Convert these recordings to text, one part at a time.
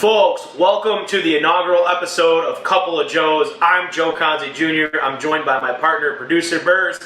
Folks, welcome to the inaugural episode of Couple of Joes. I'm Joe Conzi Jr. I'm joined by my partner, producer Burrs.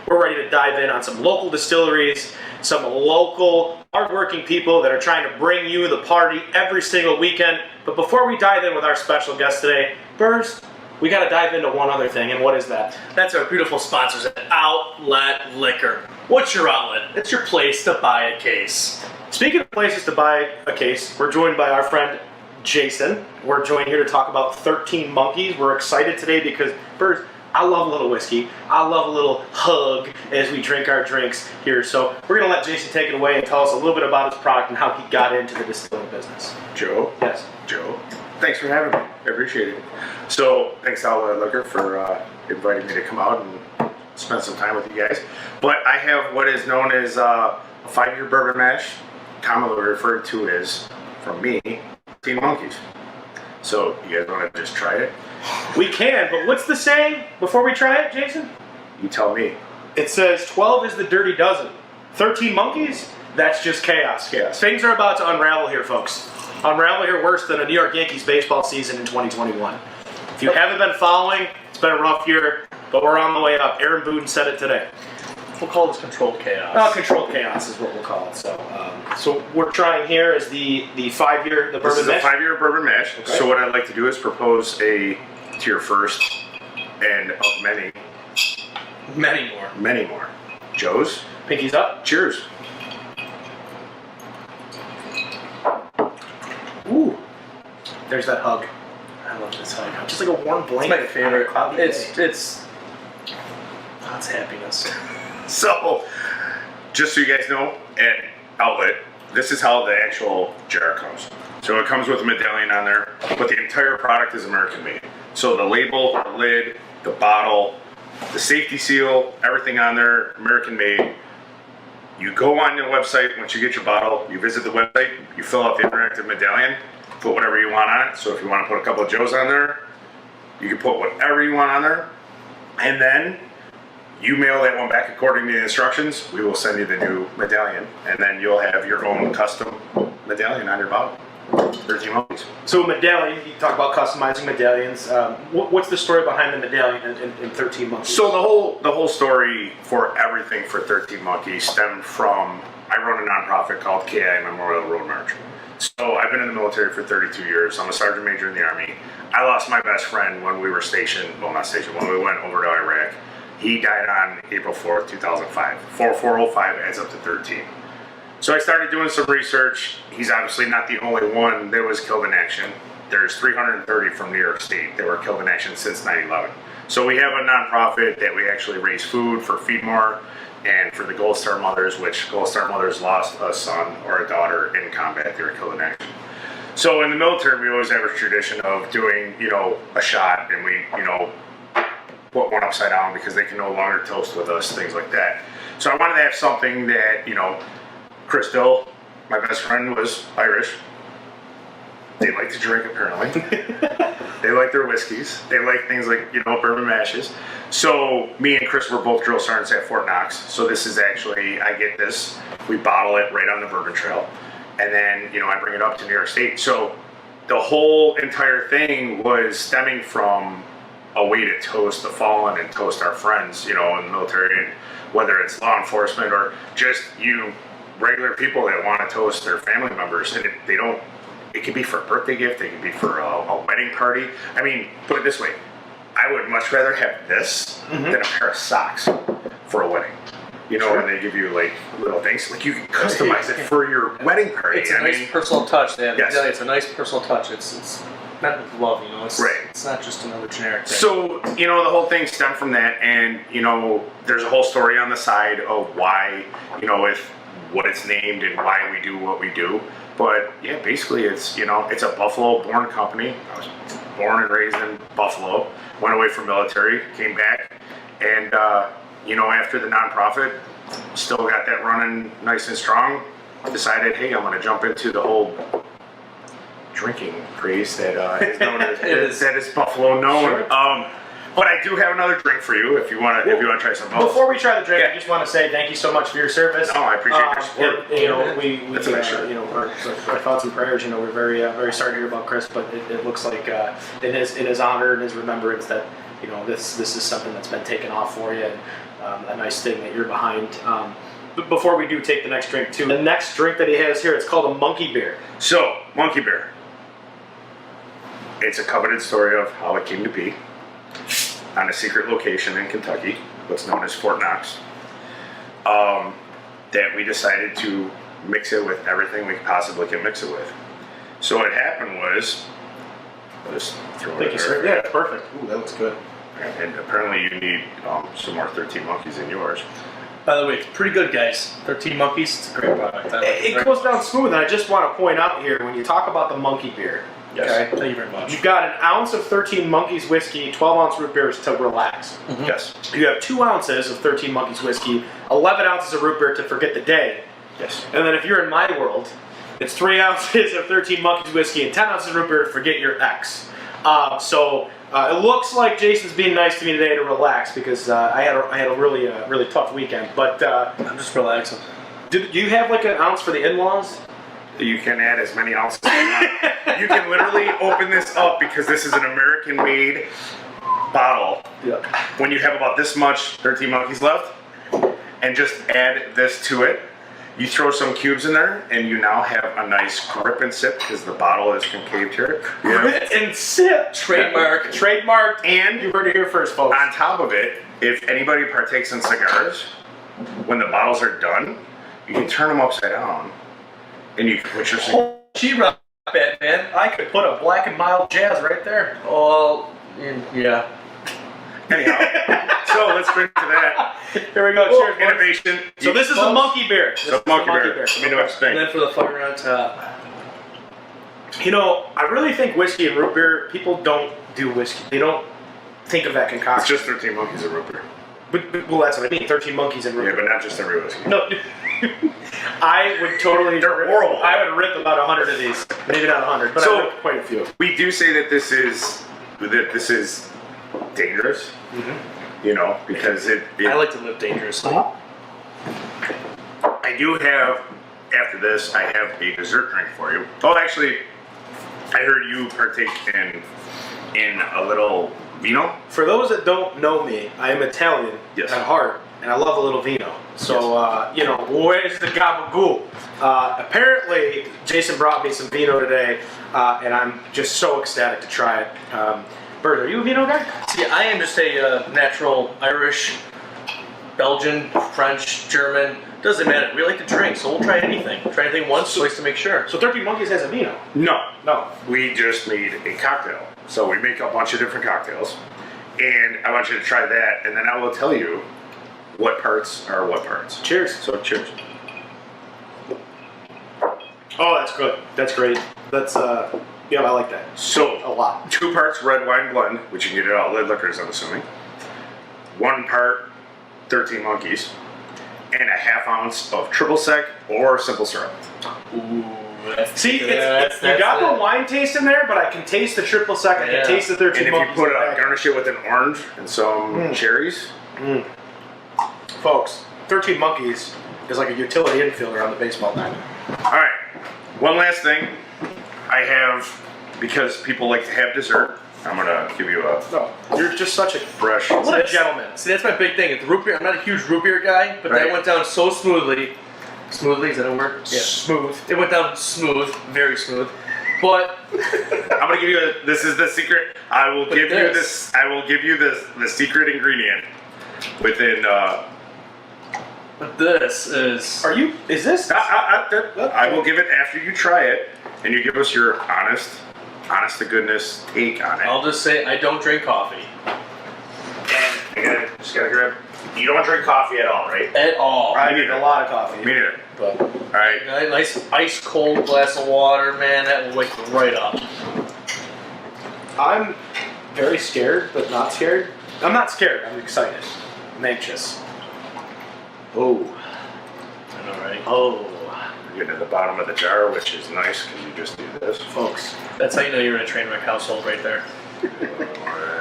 We're ready to dive in on some local distilleries, some local hardworking people that are trying to bring you the party every single weekend. But before we dive in with our special guest today, Burrs, we got to dive into one other thing, and what is that? That's our beautiful sponsors at Outlet Liquor. What's your outlet? It's your place to buy a case. Speaking of places to buy a case, we're joined by our friend Jason. We're joined here to talk about 13 Monkeys. We're excited today because, Burrs, I love a little whiskey. I love a little hug as we drink our drinks here. So we're going to let Jason take it away and tell us a little bit about his product and how he got into the distilling business. Joe? Yes. Joe, thanks for having me. I appreciate it. So, thanks to Outlet Liquor for inviting me to come out and spend some time with you guys. But I have what is known as a 5-year bourbon mash, commonly referred to as, from me, 13 Monkeys. So, you guys want to just try it? We can, but what's the saying before we try it, Jason? You tell me. It says 12 is the dirty dozen. 13 Monkeys? That's just chaos. Chaos. Things are about to unravel here, folks. Unravel here worse than a New York Yankees baseball season in 2021. If you haven't been following, it's been a rough year, but we're on the way up. Aaron Boone said it today. We'll call this controlled chaos. Controlled chaos is what we'll call it. So we're trying here is the 5-year the This bourbon is a mash. 5-year bourbon mash. Okay. So what I'd like to do is propose a tier first and of many more. Joe's. Pinkies up. Cheers. Ooh, there's that hug. I love this hug. Just like a warm It's blanket. my favorite. on a cloudy It's day. that's happiness. So, just so you guys know, at Outlet, this is how the actual jar comes. So it comes with a medallion on there, but the entire product is American made. So the label, the lid, the bottle, the safety seal, everything on there, American made. You go on the website, once you get your bottle, you visit the website, you fill out the interactive medallion, put whatever you want on it. So if you want to put a couple of Joes on there, you can put whatever you want on there. And then you mail that one back according to the instructions. We will send you the new medallion, and then you'll have your own custom medallion on your bottle. 13 Monkeys. So medallion, you talk about customizing medallions. What's the story behind the medallion in 13 Monkeys? So the whole story for everything for 13 Monkeys stemmed from, I run a nonprofit called KI Memorial Road March. So I've been in the military for 32 years. I'm a sergeant major in the Army. I lost my best friend when we were stationed, well not stationed, when we went over to Iraq. He died on April 4th, 2005. 4405 adds up to 13. So I started doing some research. He's obviously not the only one that was killed in action. There's 330 from New York State that were killed in action since 9/11. So we have a nonprofit that we actually raise food for Feed More and for the Gold Star Mothers, which Gold Star Mothers lost a son or a daughter in combat. They were killed in action. So in the military, we always have a tradition of doing, a shot, and we, put one upside down because they can no longer toast with us, things like that. So I wanted to have something that, Chris Dill, my best friend, was Irish. They like to drink, apparently. They like their whiskeys. They like things like, bourbon mashes. So me and Chris were both drill sergeants at Fort Knox. So this is actually, I get this, we bottle it right on the bourbon trail. And then, I bring it up to New York State. So the whole entire thing was stemming from a way to toast the fallen and toast our friends, in the military, and whether it's law enforcement or just regular people that want to toast their family members, and it could be for a birthday gift, it could be for a wedding party. I mean, put it this way, I would much rather have this than a pair of socks for a wedding. Sure. And they give you like little things, like you can customize it for your wedding party. It's a nice personal touch. Yes. It's a nice personal touch. It's met with love, It's, Right. It's not just another generic thing. So, the whole thing stemmed from that, and, there's a whole story on the side of why, with what it's named and why we do what we do. But, yeah, basically it's, it's a Buffalo-born company. I was born and raised in Buffalo, went away from military, came back, and, after the nonprofit, still got that running nice and strong, decided, hey, I'm going to jump into the whole drinking craze that is known as that is Buffalo known. Sure. But I do have another drink for you if you want to try some. Before we try the drink, Yeah. I just want to say thank you so much for your service. No, I appreciate your support. You know, we That's what I should. you know, our thoughts and prayers. You know, we're very sorry to hear about Chris, but it looks like in his honor and his remembrance that you know this is something that's been taken off for you, and a nice thing that you're behind. But before we do take the next drink too, the next drink that he has here, it's called a monkey beer. So, monkey beer. It's a coveted story of how it came to be on a secret location in Kentucky, what's known as Fort Knox, that we decided to mix it with everything we possibly can mix it with. So what happened was, I'll just throw Thank it you, there. sir. Yeah, it's perfect. Ooh, that looks good. And apparently you need some more 13 Monkeys in yours. By the way, it's pretty good, guys. 13 Monkeys, it's a great product. I like it. It goes down smooth, and I just want to point out here when you talk about the monkey beer. Yes. Okay. Thank you very much. You've got an ounce of 13 Monkeys whiskey, 12-ounce root beers to relax. Yes. You have 2 ounces of 13 Monkeys whiskey, 11 ounces of root beer to forget the day. Yes. And then if you're in my world, it's 3 ounces of 13 Monkeys whiskey and 10 ounces of root beer to forget your ex. So it looks like Jason's being nice to me today to relax because I had a really tough weekend. But I'm just relaxing. do you have like an ounce for the in-laws? You can add as many ounces as you want. You can literally open this up because this is an American-made bottle. Yeah. When you have about this much 13 Monkeys left, and just add this to it, you throw some cubes in there, and you now have a nice grip and sip because the bottle is concaved here. Grip and sip. Trademarked. And you heard it here first, folks. On top of it, if anybody partakes in cigars, when the bottles are done, you can turn them upside down, and you can put your cigar. She rock it, man. I could put a black and mild jazz right there. Oh, yeah. Anyhow, so let's drink to that. Here we go. Cheers, boys. Innovation. So this is a monkey beer. This So is a monkey beer. Let me know what you And think. then for the fire on top. You know, I really think whiskey and root beer, people don't do whiskey. They don't think of that It's concoction. just 13 Monkeys of root beer. But well, that's what I mean. 13 monkeys and root Yeah, beer. but not just every whiskey. No. I would totally. They're horrible. I would rip about 100 of these. Maybe not 100, but So- I ripped quite a few. We do say that this is dangerous. You know, because it I like to live dangerously. I do have, after this, I have a dessert drink for you. Oh, actually, I heard you partake in a little vino. For those that don't know me, I am Italian Yes. at heart, and I love a little vino. So, you know, where's the gabagool? Apparently, Jason brought me some vino today, and I'm just so ecstatic to try it. Bert, are you a vino guy? See, I am just a natural Irish, Belgian, French, German. Doesn't matter. We like to drink, so we'll try anything. Try anything once, twice to make sure. So 13 Monkeys has a vino. No, we just made a cocktail. So we make a bunch of different cocktails, and I want you to try that, and then I will tell you what parts are what parts. Cheers. So cheers. Oh, that's good. That's great. That's, yeah, I like that. So A lot. 2 parts red wine blend, which you can get at all liquors, I'm assuming. 1 part 13 Monkeys, and a ½ ounce of triple sec or simple syrup. Ooh, that's See, good. you got the wine taste in there, but I can taste the triple sec. I Yeah. can taste the 13 And if you Monkeys. put in the back. garnish it with an orange and some cherries. Folks, 13 Monkeys is like a utility infielder on the baseball diamond. All right, one last thing. I have, because people like to have dessert, I'm gonna give you a No, you're just such a fresh. what a gentleman. See, that's my big thing. The root beer. I'm not a huge root beer guy, but Right. that went down so smoothly. Smoothly, is that a word? Yeah. Smooth. It went down smooth, very smooth. But I'm gonna give you this is the secret. I will give you this. this. I will give you the secret ingredient within. but this is. Are you? Is this? I will give it after you try it, and you give us your honest to goodness take on it. I'll just say I don't drink coffee And just gotta grab. You don't drink coffee at all, right? at all. I need a lot of coffee. Me neither. But All right. A nice ice cold glass of water, man, that will wake you right up. I'm very scared, but not scared. I'm not scared. I'm excited. I'm anxious. Oh. I know, right? Oh. Get to the bottom of the jar, which is nice because you just do this. Folks. That's how you know you're in a train wreck household right there.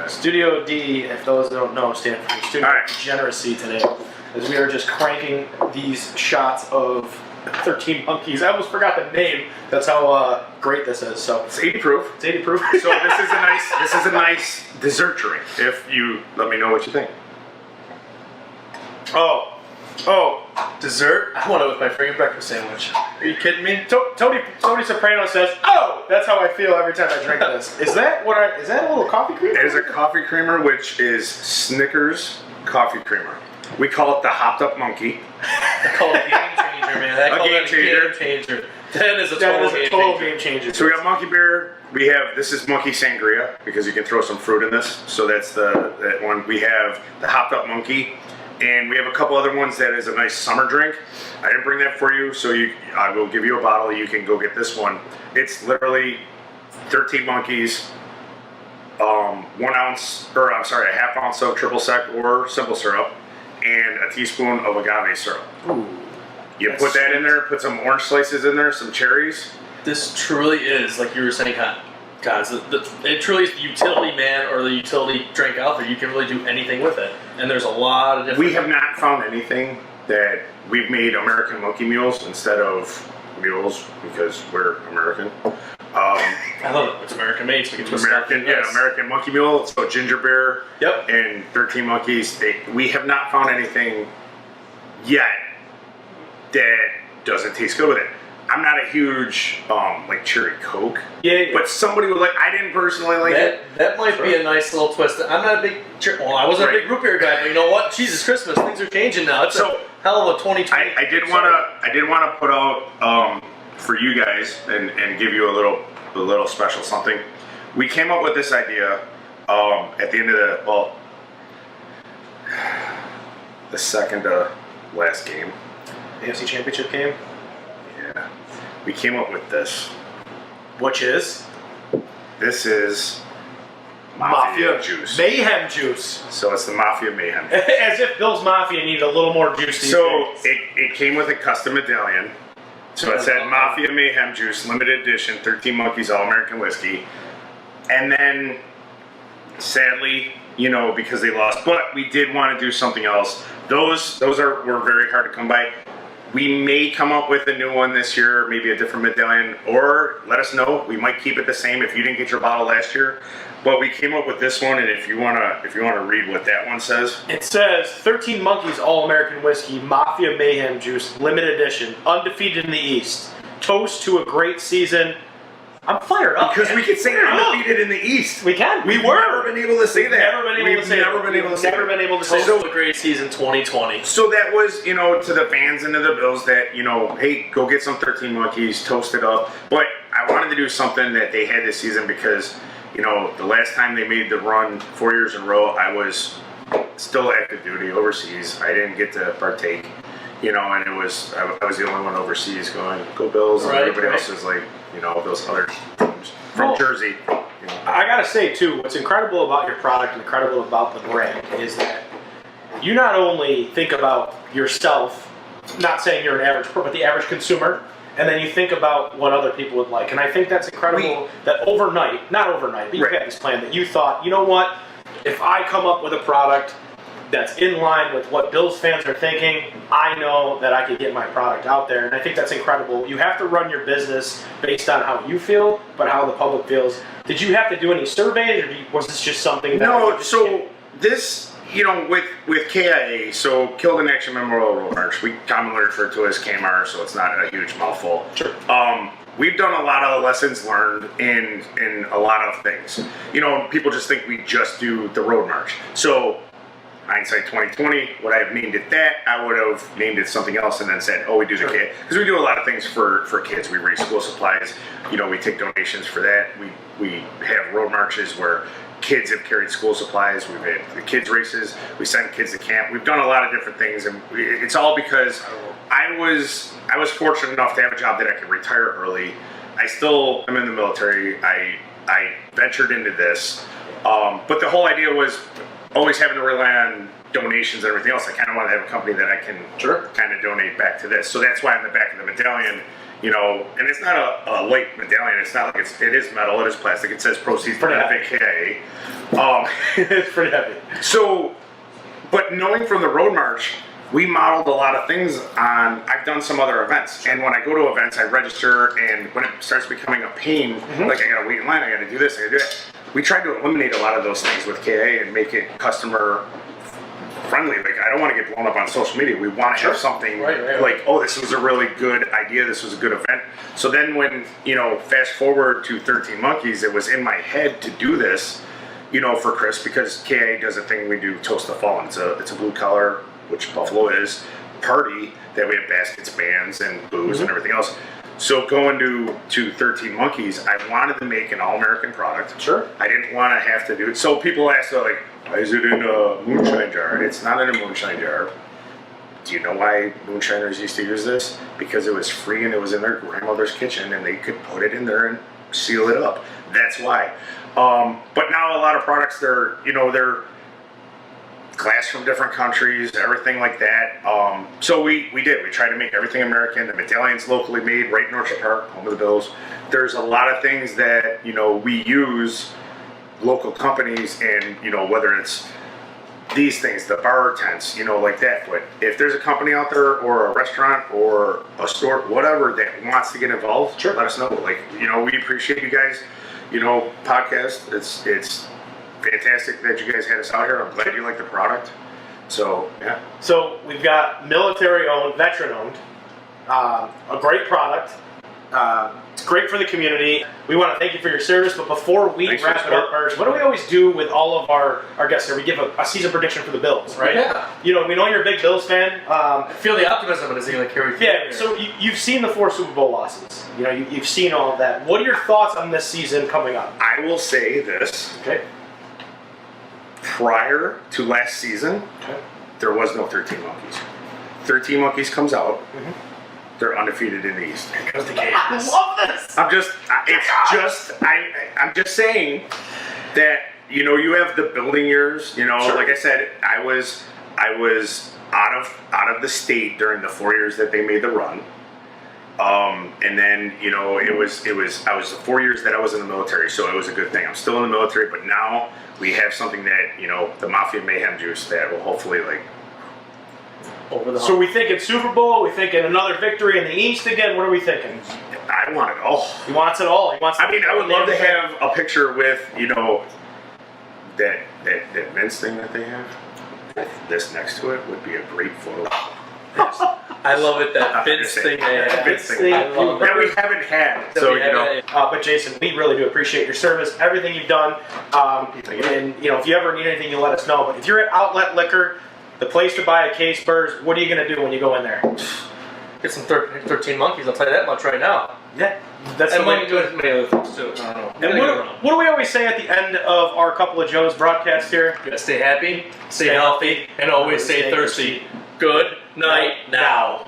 Studio D, if those don't know, stand for Studio All right. Degeneracy today, as we are just cranking these shots of 13 Monkeys. I almost forgot the name. That's how great this is. So It's 80 proof. it's 80 proof. So this is a nice dessert drink. If you let me know what you think. Oh, Dessert? I want it with my freaking breakfast sandwich. Are you kidding me? Tony Soprano says, "Oh, that's how I feel every time I drink this." Is that what Is that a little coffee cream? It is a coffee creamer, which is Snickers coffee creamer. We call it the hopped up monkey. I call it a game changer, man. I call game that changer. A game changer. That is a That total, is a game, total changer. game changer. So we got monkey beer. We have this is monkey sangria because you can throw some fruit in this. So that's that one. We have the hopped up monkey, and we have a couple other ones that is a nice summer drink. I didn't bring that for you, so I will give you a bottle. You can go get this one. It's literally 13 monkeys, 1 ounce, or I'm sorry, a half ounce of triple sec or simple syrup, and a teaspoon of agave syrup. Ooh, You that's put that in there, put some orange slices in there, some cherries. This truly is, like you were saying, guys, it truly is the utility man or the utility drink out there. You can really do anything with it. And there's a lot of different... We have not found anything that we've made American monkey mules instead of mules because we're American. I love it. It's American made, so we can twist American, it up. yeah, American monkey mule. So ginger beer, Yep. and 13 monkeys. We have not found anything yet that doesn't taste good with it. I'm not a huge like cherry Coke, yeah. but somebody would like. I didn't personally like it. That might be a nice little twist. I'm not a big... Well, I wasn't a big root beer guy, but you know what? Jesus Christmas, things are changing now. It's So, a hell of a 2020. I did want to put out for you guys and give you a little special something. We came up with this idea at the end of the second to last game. AFC Championship game, Yeah, we came up with this. which is This is Mafia juice. Mayhem juice. So it's the Mafia Mayhem. As if Bill's Mafia needed a little more juice. These So days. it came with a custom medallion. So it said Mafia Mayhem Juice, limited edition, 13 Monkeys, All American Whiskey. And then, sadly, because they lost, but we did want to do something else. Those were very hard to come by. We may come up with a new one this year, maybe a different medallion, or let us know. We might keep it the same if you didn't get your bottle last year. But we came up with this one, and if you wanna read what that one says. It says 13 Monkeys All American Whiskey, Mafia Mayhem Juice, limited edition, undefeated in the East. Toast to a great season. I'm fired up. Because man. we could say Fired up. undefeated in the East. We can. We've never been able to say that. Never been able to say Never that. been able to say Never that. been able to say So that. a great season 2020. So that was, to the fans and to the Bills that, hey, go get some 13 Monkeys, toast it up. But I wanted to do something that they had this season because, the last time they made the run 4 years in a row, I was still active duty overseas. I didn't get to partake, and I was the only one overseas going, go Bills, and Right, everybody right. else was like, those other teams from Well, Jersey. I gotta say too, what's incredible about your product and incredible about the brand is that you not only think about yourself, not saying you're an average, but the average consumer, and then you think about what other people would like. And I think that's incredible that not overnight, but you Right. had this plan that you thought, you know what, if I come up with a product that's in line with what Bills fans are thinking, I know that I could get my product out there. And I think that's incredible. You have to run your business based on how you feel, but how the public feels. Did you have to do any surveys, or was this just something that... No, so this, with KIA, so Killed in Action Memorial Road March, we commonly refer to as KMR, so it's not a huge mouthful. Sure. We've done a lot of lessons learned in a lot of things. People just think we just do the road march. So, hindsight 2020, would I have named it that? I would have named it something else and then said, we do the kid. Because we do a lot of things for kids. We raise school supplies. We take donations for that. We have road marches where kids have carried school supplies. We've had the kids races. We send kids to camp. We've done a lot of different things, and it's all because I was fortunate enough to have a job that I could retire early. I still am in the military. I ventured into this, but the whole idea was always having to rely on donations and everything else. I kind of want to have a company that I can kind of donate back to this. So that's why on the back of the medallion, and it's not a light medallion. It's not like it is metal. It is plastic. It says proceeds to benefit KIA. It's pretty heavy. So, but knowing from the Road March, we modeled a lot of things on. I've done some other events, and when I go to events, I register, and when it starts becoming a pain, like I gotta wait in line, I gotta do this, I gotta do that. We tried to eliminate a lot of those things with KIA and make it customer friendly. Like, I don't want to get blown up on social media. We want to have something like, oh, this was a really good idea. This was a good event. So then when, fast forward to 13 Monkeys, it was in my head to do this, for Chris, because KIA does a thing we do, Toast the Fallen. It's a blue collar, which Buffalo is, party that we have baskets, bands, and booze and everything else. So going to 13 Monkeys, I wanted to make an all-American product. Sure. I didn't want to have to do it. So people ask, like, why is it in a moonshine jar? It's not in a moonshine jar. Do you know why moonshiners used to use this? Because it was free and it was in their grandmother's kitchen and they could put it in there and seal it up. That's why. But now a lot of products, they're glass from different countries, everything like that. So we tried to make everything American. The medallions locally made right in Orchard Park, home of the Bills. There's a lot of things that, we use local companies, and, whether it's these things, the bar tents, like that. But if there's a company out there or a restaurant or a store, whatever, that wants to get involved, sure, let us know. Like, we appreciate you guys, podcast. It's fantastic that you guys had us out here. I'm glad you like the product. So, yeah. So we've got military-owned, veteran-owned, a great product. It's great for the community. We want to thank you for your service, but before we wrap it up, Burge, what do we always do with all of our guests here? We give a season prediction for the Bills, right? Yeah. We know you're a big Bills fan. I feel the optimism, but it's going to carry through. Yeah, so you've seen the 4 Super Bowl losses. You've seen all of that. What are your thoughts on this season coming up? I will say this. Okay. Prior to last season, there was no 13 Monkeys. 13 Monkeys comes out. They're undefeated in the East. Here goes the chaos. I love this. I'm just saying that you have the building years. Sure. Like I said, I was out of the state during the 4 years that they made the run. And then I was the 4 years that I was in the military, so it was a good thing. I'm still in the military, but now we have something that the Mafia Mayhem juice that will hopefully over the hump. So we thinking Super Bowl? We thinking another victory in the East again? What are we thinking? I want it all. He wants it all. I would love to have a picture with that men's thing that they have. This next to it would be a great photo. I love it, that Vince thing. That we haven't had. But Jason, we really do appreciate your service, everything you've done. And if you ever need anything, you let us know. But if you're at Outlet Liquor, the place to buy a case, Burrs, what are you going to do when you go in there? Get some 13 Monkeys, I'll tell you that much right now. Yeah. That's and might do it many other things too. I don't know. And what do we always say at the end of our Couple of Joes broadcast here? You gotta stay happy, stay healthy, and always stay thirsty. Good night now.